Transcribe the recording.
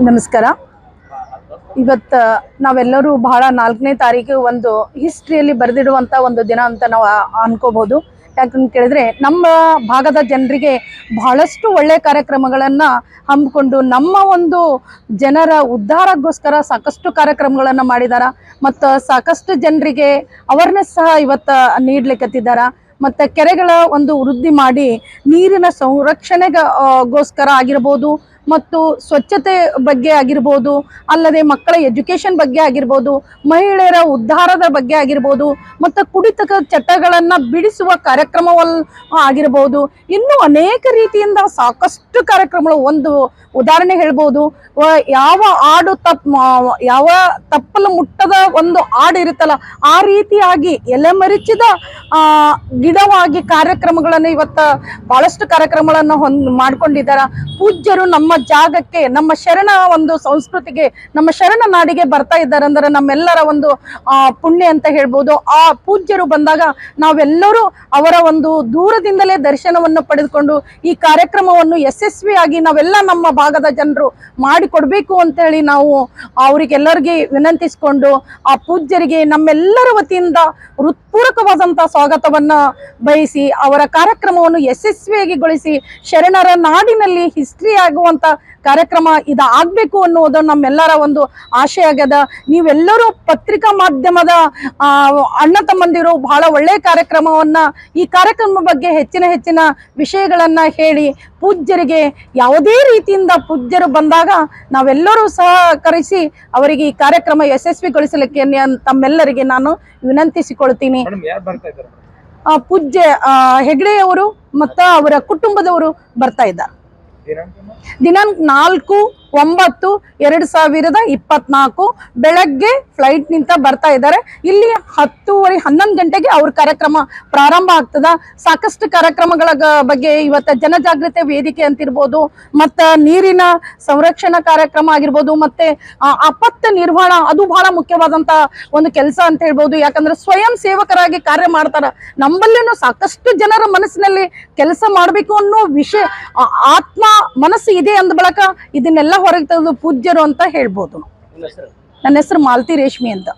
ನಮಸ್ಕಾರ. ಇವತ್ತು ನಾವೆಲ್ಲರೂ ಬಹಳ 4ನೇ ತಾರೀಕು ಒಂದು ಹಿಸ್ಟ್ರಿಯಲ್ಲಿ ಬರೆದಿಡುವಂಥ ಒಂದು ದಿನ ಅಂತ ನಾವು ಅನ್ಕೋಬಹುದು. ಯಾಕಂತ ಕೇಳಿದ್ರೆ ನಮ್ಮ ಭಾಗದ ಜನರಿಗೆ ಬಹಳಷ್ಟು ಒಳ್ಳೆ ಕಾರ್ಯಕ್ರಮಗಳನ್ನು ಹಮ್ಮಿಕೊಂಡು ನಮ್ಮ ಒಂದು ಜನರ ಉದ್ಧಾರಕ್ಕೋಸ್ಕರ ಸಾಕಷ್ಟು ಕಾರ್ಯಕ್ರಮಗಳನ್ನು ಮಾಡಿದಾರ. ಮತ್ತು ಸಾಕಷ್ಟು ಜನರಿಗೆ ಅವೇರ್ನೆಸ್ ಸಹ ಇವತ್ತು ನೀಡ್ಲಿಕ್ಕತ್ತಿದ್ದಾರೆ. ಮತ್ತು ಕೆರೆಗಳ ಒಂದು ವೃದ್ಧಿ ಮಾಡಿ ನೀರಿನ ಸಂರಕ್ಷಣೆಗೋಸ್ಕರ ಆಗಿರ್ಬೋದು, ಮತ್ತು ಸ್ವಚ್ಛತೆ ಬಗ್ಗೆ ಆಗಿರ್ಬೋದು, ಅಲ್ಲದೆ ಮಕ್ಕಳ ಎಜುಕೇಷನ್ ಬಗ್ಗೆ ಆಗಿರ್ಬೋದು, ಮಹಿಳೆಯರ ಉದ್ಧಾರದ ಬಗ್ಗೆ ಆಗಿರ್ಬೋದು, ಮತ್ತು ಕುಡಿತದ ಚಟಗಳನ್ನು ಬಿಡಿಸುವ ಕಾರ್ಯಕ್ರಮವಲ್ಲಿ ಆಗಿರ್ಬೋದು, ಇನ್ನೂ ಅನೇಕ ರೀತಿಯಿಂದ ಸಾಕಷ್ಟು ಕಾರ್ಯಕ್ರಮಗಳು. ಒಂದು ಉದಾಹರಣೆ ಹೇಳ್ಬೋದು, ಯಾವ ಹಾಡು ಯಾವ ತಪ್ಪಲು ಮುಟ್ಟದ ಒಂದು ಹಾಡು ಇರುತ್ತಲ್ಲ, ಆ ರೀತಿಯಾಗಿ ಎಲೆಮರಿಚಿದ ಗಿಡವಾಗಿ ಕಾರ್ಯಕ್ರಮಗಳನ್ನು ಇವತ್ತು ಬಹಳಷ್ಟು ಕಾರ್ಯಕ್ರಮಗಳನ್ನು ಮಾಡ್ಕೊಂಡಿದ್ದಾರೆ. ಪೂಜ್ಯರು ನಮ್ಮ ಜಾಗಕ್ಕೆ, ನಮ್ಮ ಶರಣ ಒಂದು ಸಂಸ್ಕೃತಿಗೆ, ನಮ್ಮ ಶರಣ ನಾಡಿಗೆ ಬರ್ತಾ ಇದ್ದಾರೆ ಅಂದ್ರೆ ನಮ್ಮೆಲ್ಲರ ಒಂದು ಪುಣ್ಯ ಅಂತ ಹೇಳ್ಬೋದು. ಆ ಪೂಜ್ಯರು ಬಂದಾಗ ನಾವೆಲ್ಲರೂ ಅವರ ಒಂದು ದೂರದಿಂದಲೇ ದರ್ಶನವನ್ನು ಪಡೆದುಕೊಂಡು ಈ ಕಾರ್ಯಕ್ರಮವನ್ನು ಯಶಸ್ವಿಯಾಗಿ ನಾವೆಲ್ಲ ನಮ್ಮ ಭಾಗದ ಜನರು ಮಾಡಿಕೊಡ್ಬೇಕು ಅಂತೇಳಿ ನಾವು ಅವರಿಗೆಲ್ಲರಿಗೆ ವಿನಂತಿಸಿಕೊಂಡು ಆ ಪೂಜ್ಯರಿಗೆ ನಮ್ಮೆಲ್ಲರ ವತಿಯಿಂದ ಹೃತ್ಪೂರ್ವಕವಾದಂಥ ಸ್ವಾಗತವನ್ನು ಬಯಸಿ ಅವರ ಕಾರ್ಯಕ್ರಮವನ್ನು ಯಶಸ್ವಿಯಾಗಿಗೊಳಿಸಿ ಶರಣರ ನಾಡಿನಲ್ಲಿ ಹಿಸ್ಟ್ರಿ ಆಗುವಂಥ ಕಾರ್ಯಕ್ರಮ ಇದಾಗಬೇಕು ಅನ್ನೋದು ನಮ್ಮೆಲ್ಲರ ಒಂದು ಆಶಯ ಆಗ್ಯದ. ನೀವೆಲ್ಲರೂ ಪತ್ರಿಕಾ ಮಾಧ್ಯಮದ ಅಣ್ಣ ತಮ್ಮಂದಿರು ಬಹಳ ಒಳ್ಳೆಯ ಕಾರ್ಯಕ್ರಮವನ್ನು, ಈ ಕಾರ್ಯಕ್ರಮ ಬಗ್ಗೆ ಹೆಚ್ಚಿನ ವಿಷಯಗಳನ್ನು ಹೇಳಿ ಪೂಜ್ಯರಿಗೆ ಯಾವುದೇ ರೀತಿಯಿಂದ ಪೂಜ್ಯರು ಬಂದಾಗ ನಾವೆಲ್ಲರೂ ಸಹಕರಿಸಿ ಅವರಿಗೆ ಈ ಕಾರ್ಯಕ್ರಮ ಯಶಸ್ವಿಗೊಳಿಸಲಿಕ್ಕೆ ತಮ್ಮೆಲ್ಲರಿಗೆ ನಾನು ವಿನಂತಿಸಿಕೊಳ್ತೀನಿ. ಪೂಜ್ಯ ಹೆಗ್ಡೆಯವರು ಮತ್ತು ಅವರ ಕುಟುಂಬದವರು ಬರ್ತಾ ಇದ್ದಾರೆ. ದಿನಾಂಕ 4/9/2024 ಬೆಳಗ್ಗೆ ಫ್ಲೈಟ್ ನಿಂತ ಬರ್ತಾ ಇದ್ದಾರೆ. ಇಲ್ಲಿ 10:30 11 ಗಂಟೆಗೆ ಅವ್ರ ಕಾರ್ಯಕ್ರಮ ಪ್ರಾರಂಭ ಆಗ್ತದ. ಸಾಕಷ್ಟು ಕಾರ್ಯಕ್ರಮಗಳ ಬಗ್ಗೆ ಇವತ್ತು ಜನಜಾಗೃತಿ ವೇದಿಕೆ ಅಂತಿರ್ಬೋದು, ಮತ್ತು ನೀರಿನ ಸಂರಕ್ಷಣಾ ಕಾರ್ಯಕ್ರಮ ಆಗಿರ್ಬೋದು, ಮತ್ತೆ ಆಪತ್ತು ನಿರ್ವಹಣಾ, ಅದು ಬಹಳ ಮುಖ್ಯವಾದಂತ ಒಂದು ಕೆಲಸ ಅಂತ ಹೇಳ್ಬೋದು. ಯಾಕಂದ್ರೆ ಸ್ವಯಂ ಸೇವಕರಾಗಿ ಕಾರ್ಯ ಮಾಡ್ತಾರ. ನಮ್ಮಲ್ಲಿನೂ ಸಾಕಷ್ಟು ಜನರ ಮನಸ್ಸಿನಲ್ಲಿ ಕೆಲಸ ಮಾಡಬೇಕು ಅನ್ನೋ ವಿಷಯ ಆತ್ಮ ಮನಸ್ಸು ಇದೆ ಅಂದ ಬಳಕ ಇದನ್ನೆಲ್ಲ ಹೊರಗೆ ತೆಗೆದು ಪೂಜ್ಯರು ಅಂತ ಹೇಳ್ಬೋದು. ನನ್ನ ಹೆಸರು ಮಾಲತಿ ರೇಷ್ಮಿ ಅಂತ.